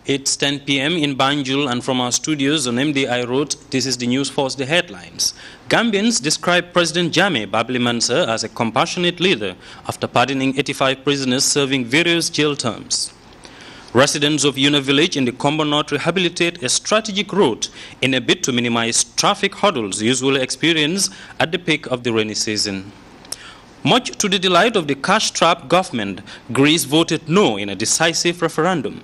It's 10 p.m. in Banjul, and from our studios on MDI Road, this is the News Force, the headlines. Gambians describe President Jammeh Babli Mansa as a compassionate leader after pardoning 85 prisoners serving various jail terms. Residents of Una Village in the Combo North rehabilitate a strategic route in a bid to minimize traffic hurdles usually experienced at the peak of the rainy season. Much to the delight of the cash-strapped government, Greece voted no in a decisive referendum.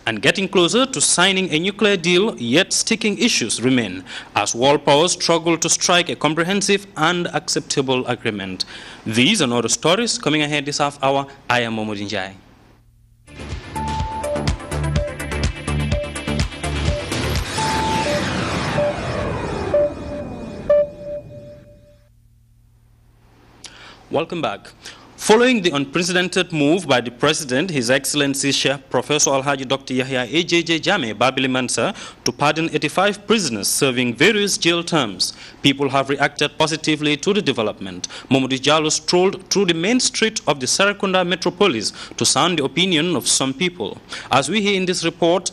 And getting closer to signing a nuclear deal, yet sticking issues remain as world powers struggle to strike a comprehensive and acceptable agreement. These and other stories coming ahead this half hour. I am Momodou Njai. Welcome back. Following the unprecedented move by the President, His Excellency Sheikh Professor Alhaji Dr. Yahya AJJ Jammeh Babli Mansa to pardon 85 prisoners serving various jail terms, people have reacted positively to the development. Momodou Jallo strolled through the main street of the Serekunda metropolis to sound the opinion of some people. As we hear in this report,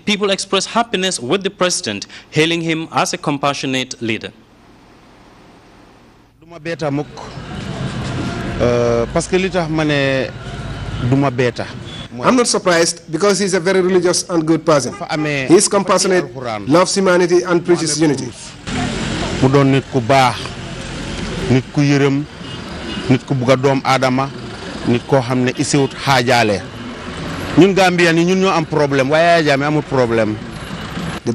people express happiness with the President, hailing him as a compassionate leader. I'm not surprised because he's a very religious and good person. He is compassionate, loves humanity and preaches unity. The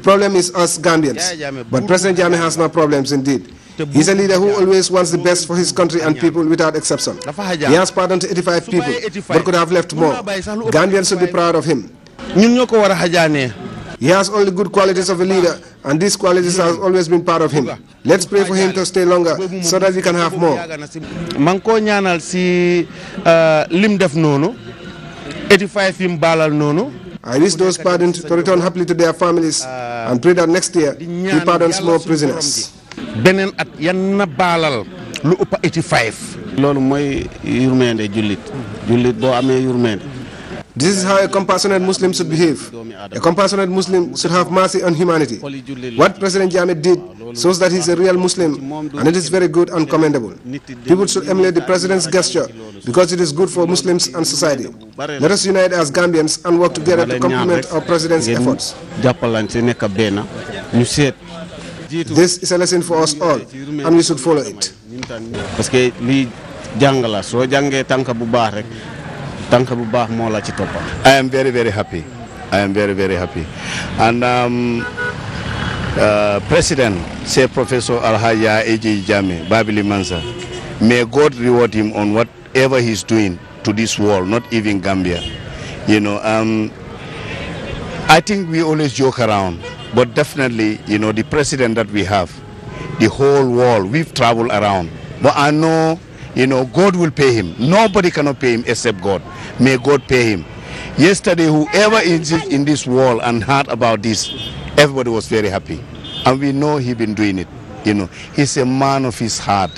problem is us Gambians, but President Jammeh has no problems indeed. He's a leader who always wants the best for his country and people without exception. He has pardoned 85 people, but could have left more. Gambians should be proud of him. He has all the good qualities of a leader, and these qualities have always been part of him. Let's pray for him to stay longer so that we can have more. 85 I wish those pardoned to return happily to their families and pray that next year he pardons more prisoners. Benen at yanna balal lu upp 85 lolu moy yurmende julit bo amé yurmende. This is how a compassionate Muslim should behave. A compassionate Muslim should have mercy on humanity. What President Jammeh did shows that he's a real Muslim, and it is very good and commendable. People should emulate the President's gesture because it is good for Muslims and society. Let us unite as Gambians and work together to complement our President's efforts. This is a lesson for us all, and we should follow it. I am very, very happy. I am very, very happy. And President, say Professor Alhaji AJ Jammeh Babli Mansa, may God reward him on whatever he's doing to this world, not even Gambia. You know, I think we always joke around, but definitely, you know, the president that we have, the whole world, we've traveled around. But I know, you know, God will pay him. Nobody cannot pay him except God. May God pay him. Yesterday, whoever is in this world and heard about this, everybody was very happy. And we know he's been doing it. You know, he's a man of his heart,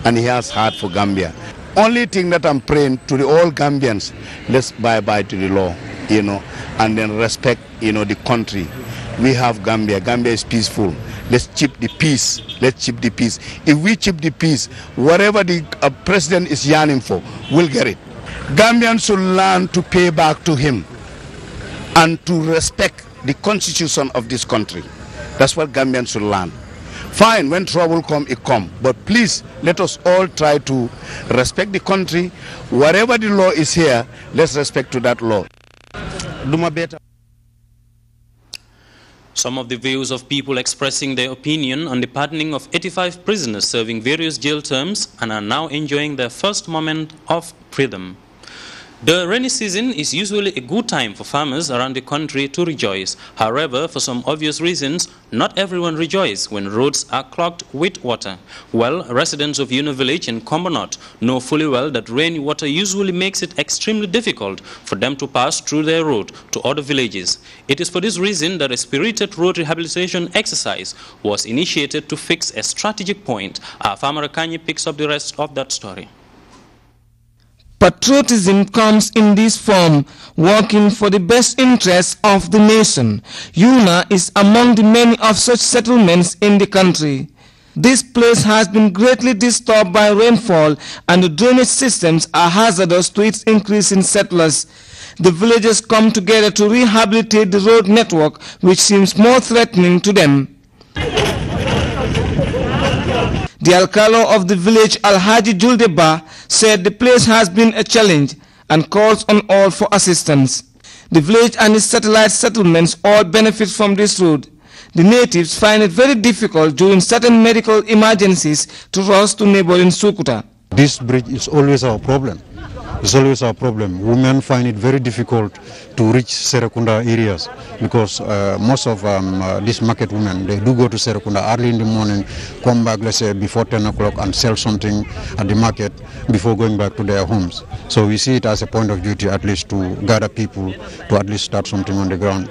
and he has heart for Gambia. Only thing that I'm praying to the all Gambians, let's bye-bye to the law, you know, and then respect, you know, the country. We have Gambia. Gambia is peaceful. Let's keep the peace. Let's keep the peace. If we keep the peace, whatever the president is yearning for, we'll get it. Gambians should learn to pay back to him and to respect the constitution of this country. That's what Gambians should learn. Fine, when trouble comes, it comes. But please, let us all try to respect the country. Whatever the law is here, let's respect to that law. Some of the views of people expressing their opinion on the pardoning of 85 prisoners serving various jail terms and are now enjoying their first moment of freedom. The rainy season is usually a good time for farmers around the country to rejoice. However, for some obvious reasons, not everyone rejoices when roads are clogged with water. Well, residents of Una Village in Combo North know fully well that rainy water usually makes it extremely difficult for them to pass through their road to other villages. It is for this reason that a spirited road rehabilitation exercise was initiated to fix a strategic point. Our farmer Kanye picks up the rest of that story. Patriotism comes in this form, working for the best interests of the nation. Una is among the many of such settlements in the country. This place has been greatly disturbed by rainfall, and the drainage systems are hazardous to its increasing settlers. The villagers come together to rehabilitate the road network, which seems more threatening to them. The alcalde of the village, Alhaji Juldeba, said the place has been a challenge and calls on all for assistance. The village and its satellite settlements all benefit from this road. The natives find it very difficult during certain medical emergencies to rush to neighboring Sukuta. This bridge is always our problem. It's always our problem. Women find it very difficult to reach Serekunda areas because most of these market women, they do go to Serekunda early in the morning, come back, let's say, before 10 o'clock and sell something at the market before going back to their homes. So we see it as a point of duty at least to gather people to at least start something on the ground.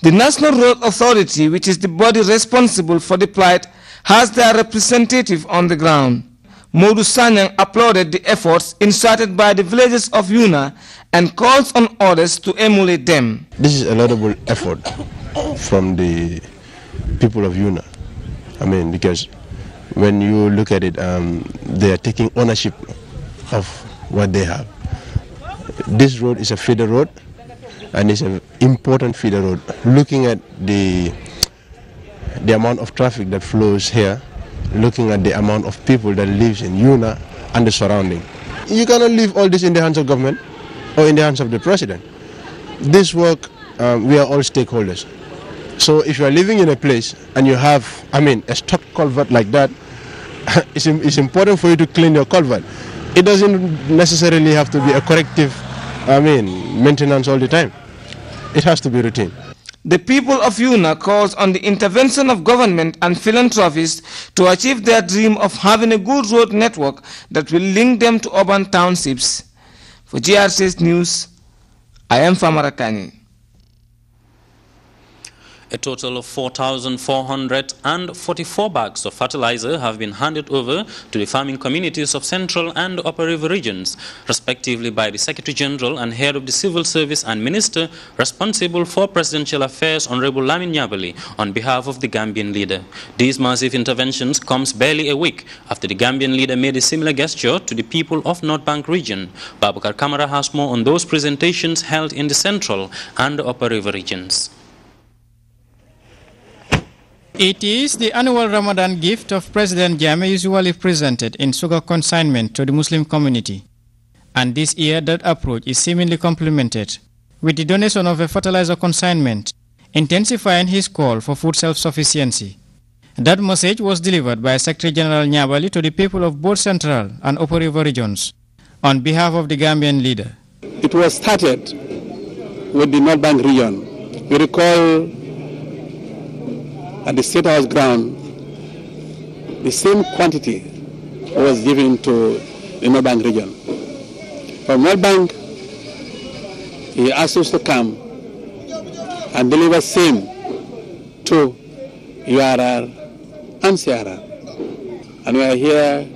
The National Road Authority, which is the body responsible for the plight, has their representative on the ground. Modu Sanyang applauded the efforts inserted by the villagers of Una and calls on others to emulate them. This is a laudable effort from the people of Una. I mean, because when you look at it, they are taking ownership of what they have. This road is a feeder road, and it's an important feeder road. Looking at the amount of traffic that flows here, looking at the amount of people that lives in Una and the surrounding. You cannot leave all this in the hands of government or in the hands of the president. This work, we are all stakeholders. So if you are living in a place and you have, a stock culvert like that, it's important for you to clean your culvert. It doesn't necessarily have to be a corrective, maintenance all the time. It has to be routine. The people of Una calls on the intervention of government and philanthropists to achieve their dream of having a good road network that will link them to urban townships. For GRTS News, I am Famarakani. A total of 4,444 bags of fertilizer have been handed over to the farming communities of Central and Upper River regions, respectively by the Secretary General and Head of the Civil Service and Minister responsible for Presidential Affairs, Honorable Lamin Nyabali, on behalf of the Gambian leader. These massive interventions comes barely a week after the Gambian leader made a similar gesture to the people of North Bank region. Babukar Kamara has more on those presentations held in the Central and Upper River regions. It is the annual Ramadan gift of President Jammeh usually presented in sugar consignment to the Muslim community. And this year that approach is seemingly complemented with the donation of a fertilizer consignment, intensifying his call for food self-sufficiency. That message was delivered by Secretary General Nyabali to the people of both Central and Upper River regions on behalf of the Gambian leader. It was started with the North Bank region. We recall at the State House ground, the same quantity was given to the North Bank region. From North Bank, he asked us to come and deliver same to URR and CRR. And we are here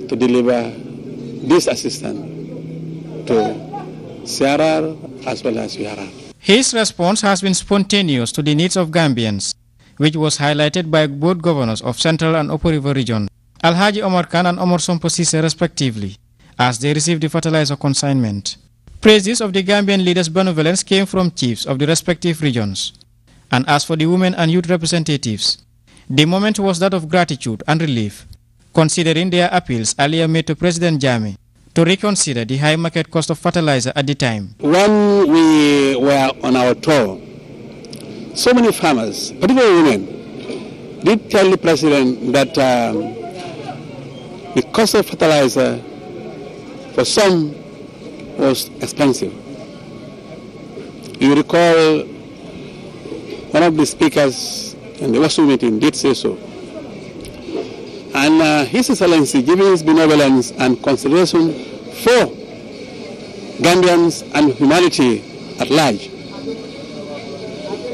to deliver this assistance to CRR as well as URR. His response has been spontaneous to the needs of Gambians, which was highlighted by both governors of Central and Upper River region, Alhaji Omar Khan and Omar Sompo Sise respectively, as they received the fertilizer consignment. Praises of the Gambian leaders' benevolence came from chiefs of the respective regions. And as for the women and youth representatives, the moment was that of gratitude and relief, considering their appeals earlier made to President Jammeh to reconsider the high market cost of fertilizer at the time. When we were on our tour, so many farmers, particularly women, did tell the president that the cost of fertilizer for some was expensive. You recall one of the speakers in the Washington meeting did say so. And His Excellency, giving his benevolence and consideration for Gambians and humanity at large,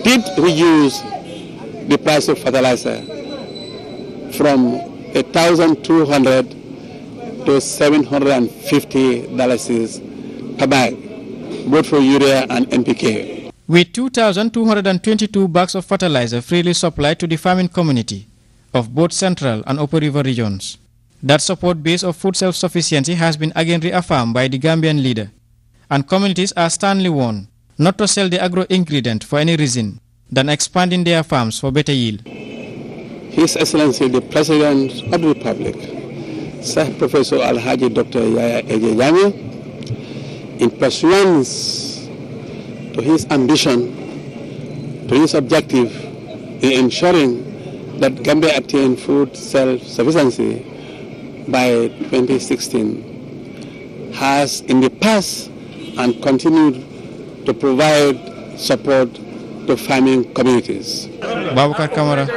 did reduce the price of fertilizer from 1,200 to $750 per bag, both for urea and NPK. With 2,222 bags of fertilizer freely supplied to the farming community of both Central and Upper River regions, that support base of food self-sufficiency has been again reaffirmed by the Gambian leader, and communities are sternly warned not to sell the agro-ingredient for any reason than expanding their farms for better yield. His Excellency the President of the Republic, Sir Professor Alhaji Dr. Yaya Eje Jammeh, in pursuance to his ambition, to his objective in ensuring that Gambia attain food self-sufficiency by 2016, has in the past and continued to provide support to farming communities. Babukar Kamara,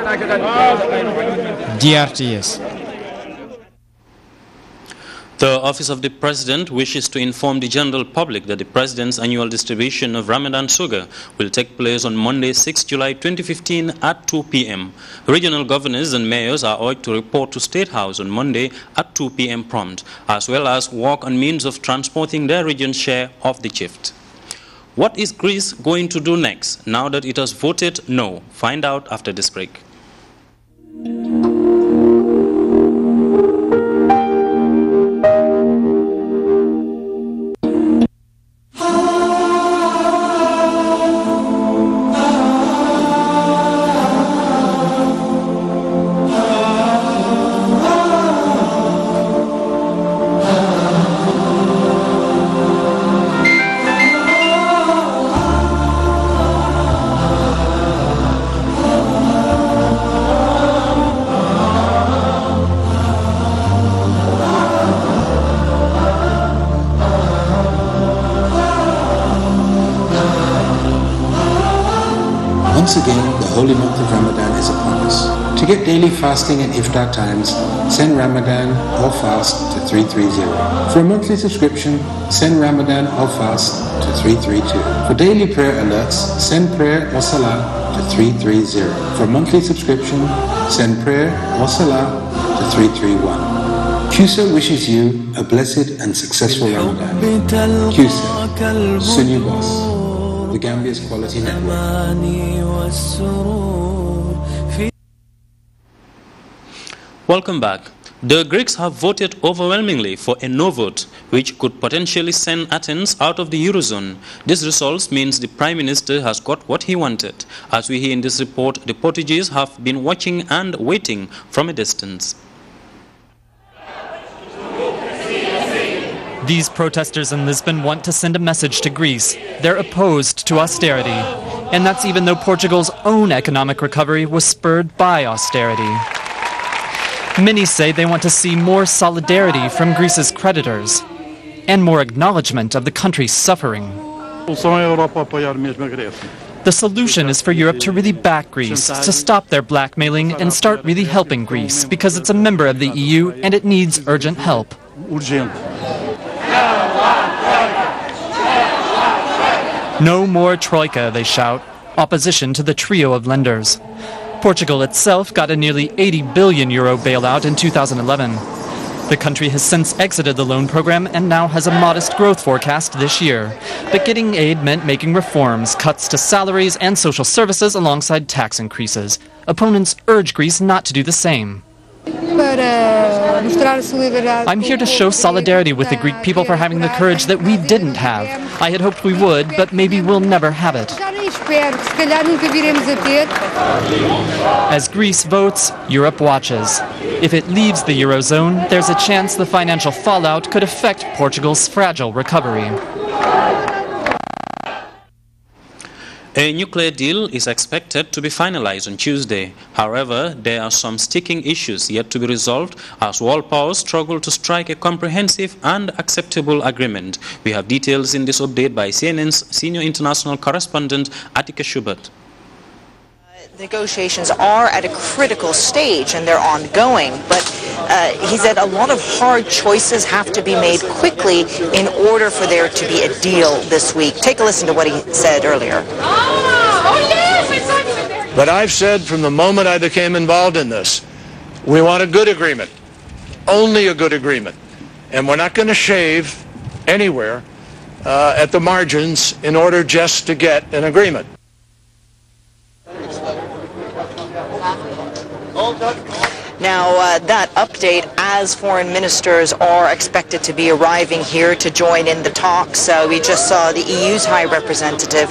GRTS. The Office of the President wishes to inform the general public that the President's annual distribution of Ramadan sugar will take place on Monday, 6 July 2015 at 2 p.m. Regional governors and mayors are urged to report to State House on Monday at 2 p.m. prompt, as well as work on means of transporting their region's share of the gift. What is Greece going to do next now that it has voted no? Find out after this break. Once again, the holy month of Ramadan is upon us. To get daily fasting and iftar times, send Ramadan or fast to 330. For a monthly subscription, send Ramadan or fast to 332. For daily prayer alerts, send prayer or salah to 330. For a monthly subscription, send prayer or salah to 331. QSA wishes you a blessed and successful Ramadan. QSA, Sunni Boss, the Gambia's Quality Network. Welcome back. The Greeks have voted overwhelmingly for a no vote, which could potentially send Athens out of the Eurozone. This result means the Prime Minister has got what he wanted. As we hear in this report, the Portuguese have been watching and waiting from a distance. These protesters in Lisbon want to send a message to Greece. They're opposed to austerity. And that's even though Portugal's own economic recovery was spurred by austerity. Many say they want to see more solidarity from Greece's creditors and more acknowledgement of the country's suffering. The solution is for Europe to really back Greece, to stop their blackmailing and start really helping Greece, because it's a member of the EU and it needs urgent help. No more Troika, they shout, opposition to the trio of lenders. Portugal itself got a nearly €80 billion bailout in 2011. The country has since exited the loan program and now has a modest growth forecast this year. But getting aid meant making reforms, cuts to salaries and social services alongside tax increases. Opponents urge Greece not to do the same. I'm here to show solidarity with the Greek people for having the courage that we didn't have. I had hoped we would, but maybe we'll never have it. As Greece votes, Europe watches. If it leaves the Eurozone, there's a chance the financial fallout could affect Portugal's fragile recovery. A nuclear deal is expected to be finalized on Tuesday. However, there are some sticking issues yet to be resolved as world powers struggle to strike a comprehensive and acceptable agreement. We have details in this update by CNN's senior international correspondent, Attica Schubert. Negotiations are at a critical stage and they're ongoing, but he said a lot of hard choices have to be made quickly in order for there to be a deal this week. Take a listen to what he said earlier. But I've said from the moment I became involved in this, we want a good agreement, only a good agreement. and we're not going to shave anywhere at the margins in order just to get an agreement. Now, that update as foreign ministers are expected to be arriving here to join in the talks. We just saw the EU's High Representative,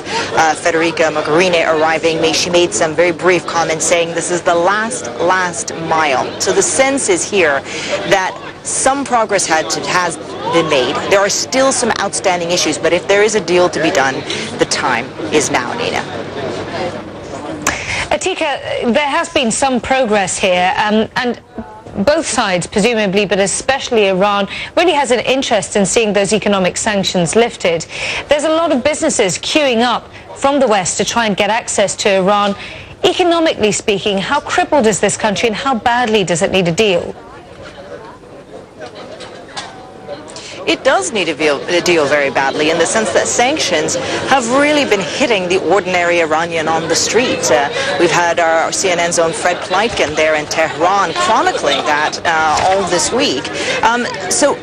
Federica Mogherini, arriving. She made some very brief comments saying this is the last mile. So the sense is here that some progress has been made. There are still some outstanding issues, but if there is a deal to be done, the time is now, Nina. Atika, there has been some progress here, and both sides, presumably, but especially Iran, really has an interest in seeing those economic sanctions lifted. There's a lot of businesses queuing up from the West to try and get access to Iran. Economically speaking, how crippled is this country and how badly does it need a deal? It does need a deal very badly, in the sense that sanctions have really been hitting the ordinary Iranian on the street. We've had our CNN's own Fred Pleitgen there in Tehran chronicling that all this week. So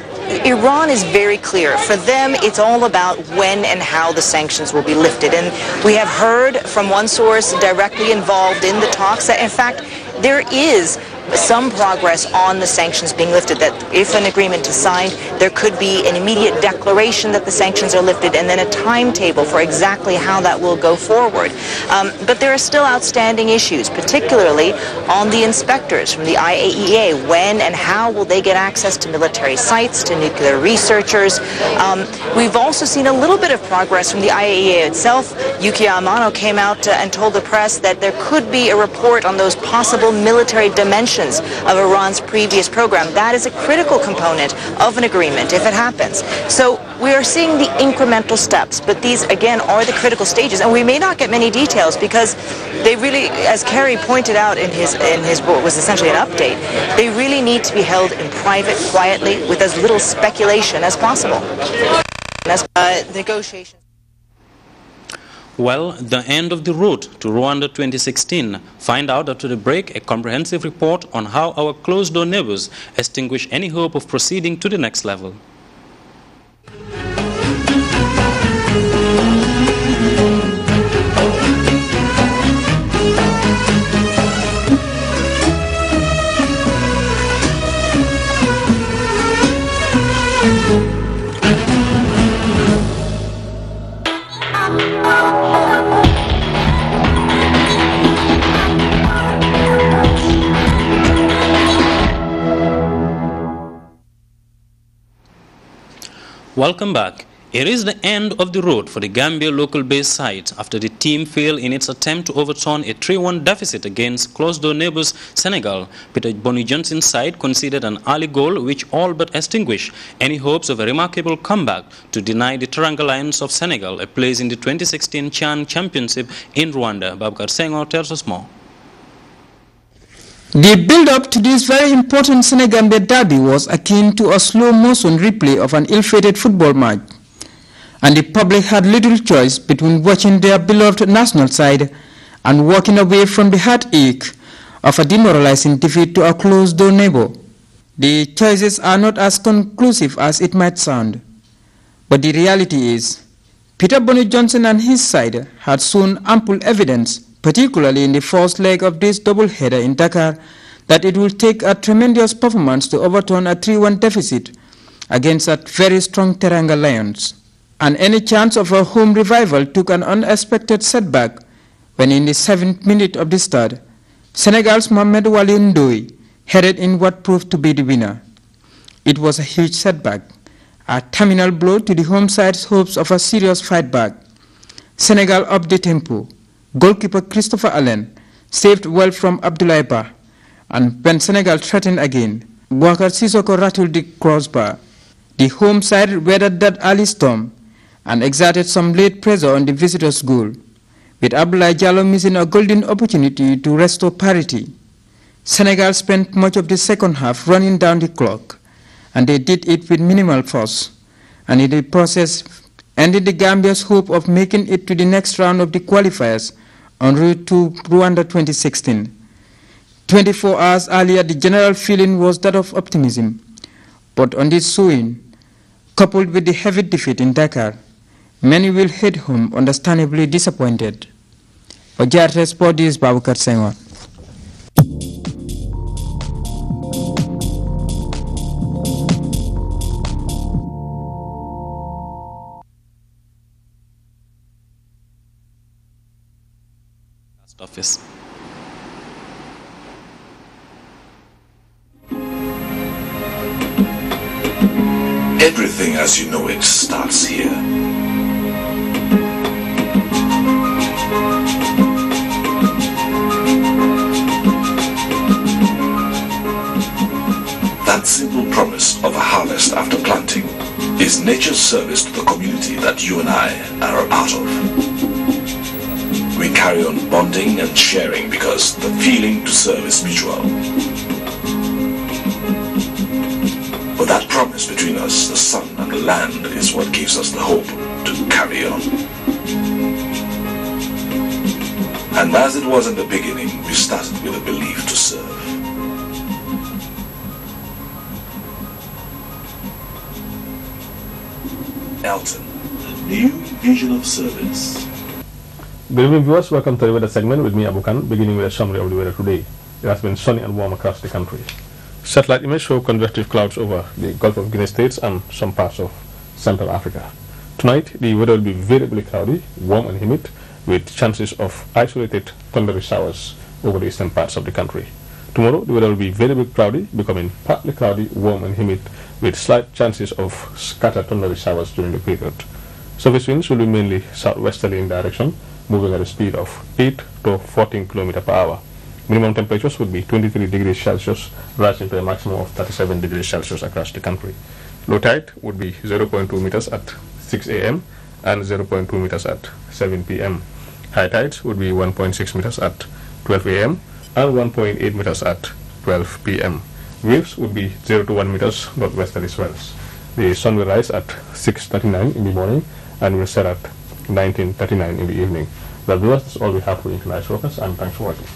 Iran is very clear. For them, it's all about when and how the sanctions will be lifted. And we have heard from one source directly involved in the talks that, in fact, there is some progress on the sanctions being lifted, that if an agreement is signed, there could be an immediate declaration that the sanctions are lifted and then a timetable for exactly how that will go forward. But there are still outstanding issues, particularly on the inspectors from the IAEA. When and how will they get access to military sites, to nuclear researchers? We've also seen a little bit of progress from the IAEA itself. Yukiya Amano came out and told the press that there could be a report on those possible military dimensions of Iran's previous program. That is a critical component of an agreement if it happens. So we are seeing the incremental steps, but these again are the critical stages, and we may not get many details because they really, as Kerry pointed out in his what was essentially an update, they really need to be held in private, quietly, with as little speculation as possible. Negotiations. Well, the end of the road to Rwanda 2016. Find out after the break a comprehensive report on how our closed-door neighbors extinguish any hope of proceeding to the next level. Welcome back. It is the end of the road for the Gambia local-based side after the team failed in its attempt to overturn a 3-1 deficit against close-door neighbors Senegal. Peter Bonny Johnson's side conceded an early goal which all but extinguished any hopes of a remarkable comeback to deny the Teranga Lions of Senegal a place in the 2016 CHAN Championship in Rwanda. Babakar Senghor tells us more. The build-up to this very important Senegambia derby was akin to a slow-motion replay of an ill-fated football match, and the public had little choice between watching their beloved national side and walking away from the heartache of a demoralizing defeat to a closed-door neighbor. The choices are not as conclusive as it might sound, but the reality is, Peter Bonny Johnson and his side had shown ample evidence, particularly in the first leg of this doubleheader in Dakar, that it will take a tremendous performance to overturn a 3-1 deficit against a very strong Teranga Lions. And any chance of a home revival took an unexpected setback when in the 7th minute of the start, Senegal's Mohamed Wali Ndoye headed in what proved to be the winner. It was a huge setback, a terminal blow to the home side's hopes of a serious fight back. Senegal upped the tempo. Goalkeeper Christopher Allen saved well from Abdoulaye Ba, and when Senegal threatened again, Boubacar Sissoko rattled the crossbar. The home side weathered that early storm and exerted some late pressure on the visitors' goal, with Abdoulaye Diallo missing a golden opportunity to restore parity. Senegal spent much of the second half running down the clock, and they did it with minimal force, and in the process ended the Gambia's hope of making it to the next round of the qualifiers en route to Rwanda 2016. 24 hours earlier, the general feeling was that of optimism. But on this suing, coupled with the heavy defeat in Dakar, many will head home understandably disappointed. For GRTS Sport, this is Babukar Senghor. Office. Everything as you know it starts here. That simple promise of a harvest after planting is nature's service to the community that you and I are a part of. We carry on bonding and sharing because the feeling to serve is mutual. But that promise between us, the sun and the land, is what gives us the hope to carry on. And as it was in the beginning, we started with a belief to serve. Elton, a new vision of service. Good evening, viewers. Welcome to the weather segment with me, Abukan, beginning with a summary of the weather today. It has been sunny and warm across the country. Satellite images show convective clouds over the Gulf of Guinea states and some parts of Central Africa. Tonight, the weather will be variably cloudy, warm and humid, with chances of isolated thundery showers over the eastern parts of the country. Tomorrow, the weather will be variably cloudy, becoming partly cloudy, warm and humid, with slight chances of scattered thundery showers during the period. Surface winds will be mainly southwesterly in direction, moving at a speed of 8 to 14 km per hour. Minimum temperatures would be 23 degrees Celsius, rising to a maximum of 37 degrees Celsius across the country. Low tide would be 0.2 meters at 6 a.m. and 0.2 meters at 7 p.m. High tides would be 1.6 meters at 12 a.m. and 1.8 meters at 12 p.m. Waves would be 0 to 1 meters northwesterly swells. The sun will rise at 6:39 in the morning and will set at 19:39 in the evening. Well, viewers, that's all we have for tonight's focus, and thanks for watching.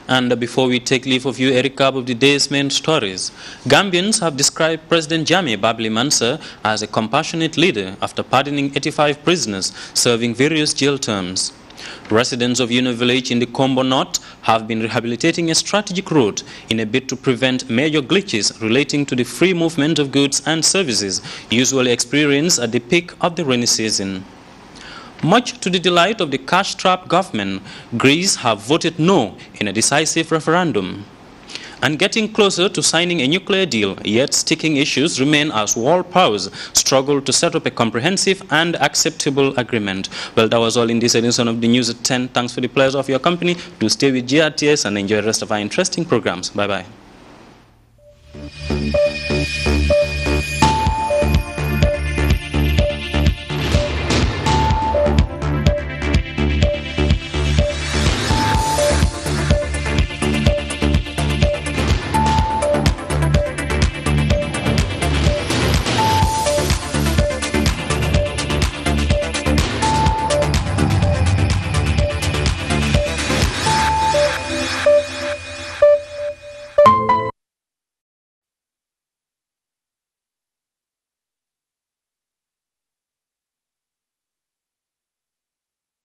And before we take leave of you, a recap of the day's main stories. Gambians have described President Jammeh Babli Mansa as a compassionate leader after pardoning 85 prisoners serving various jail terms. Residents of Una Village in the Combo North have been rehabilitating a strategic route in a bid to prevent major glitches relating to the free movement of goods and services usually experienced at the peak of the rainy season. Much to the delight of the cash-strapped government, Greece have voted no in a decisive referendum. And getting closer to signing a nuclear deal, yet sticking issues remain as world powers struggle to set up a comprehensive and acceptable agreement. Well, that was all in this edition of the News at 10. Thanks for the pleasure of your company. Do stay with GRTS and enjoy the rest of our interesting programs. Bye-bye.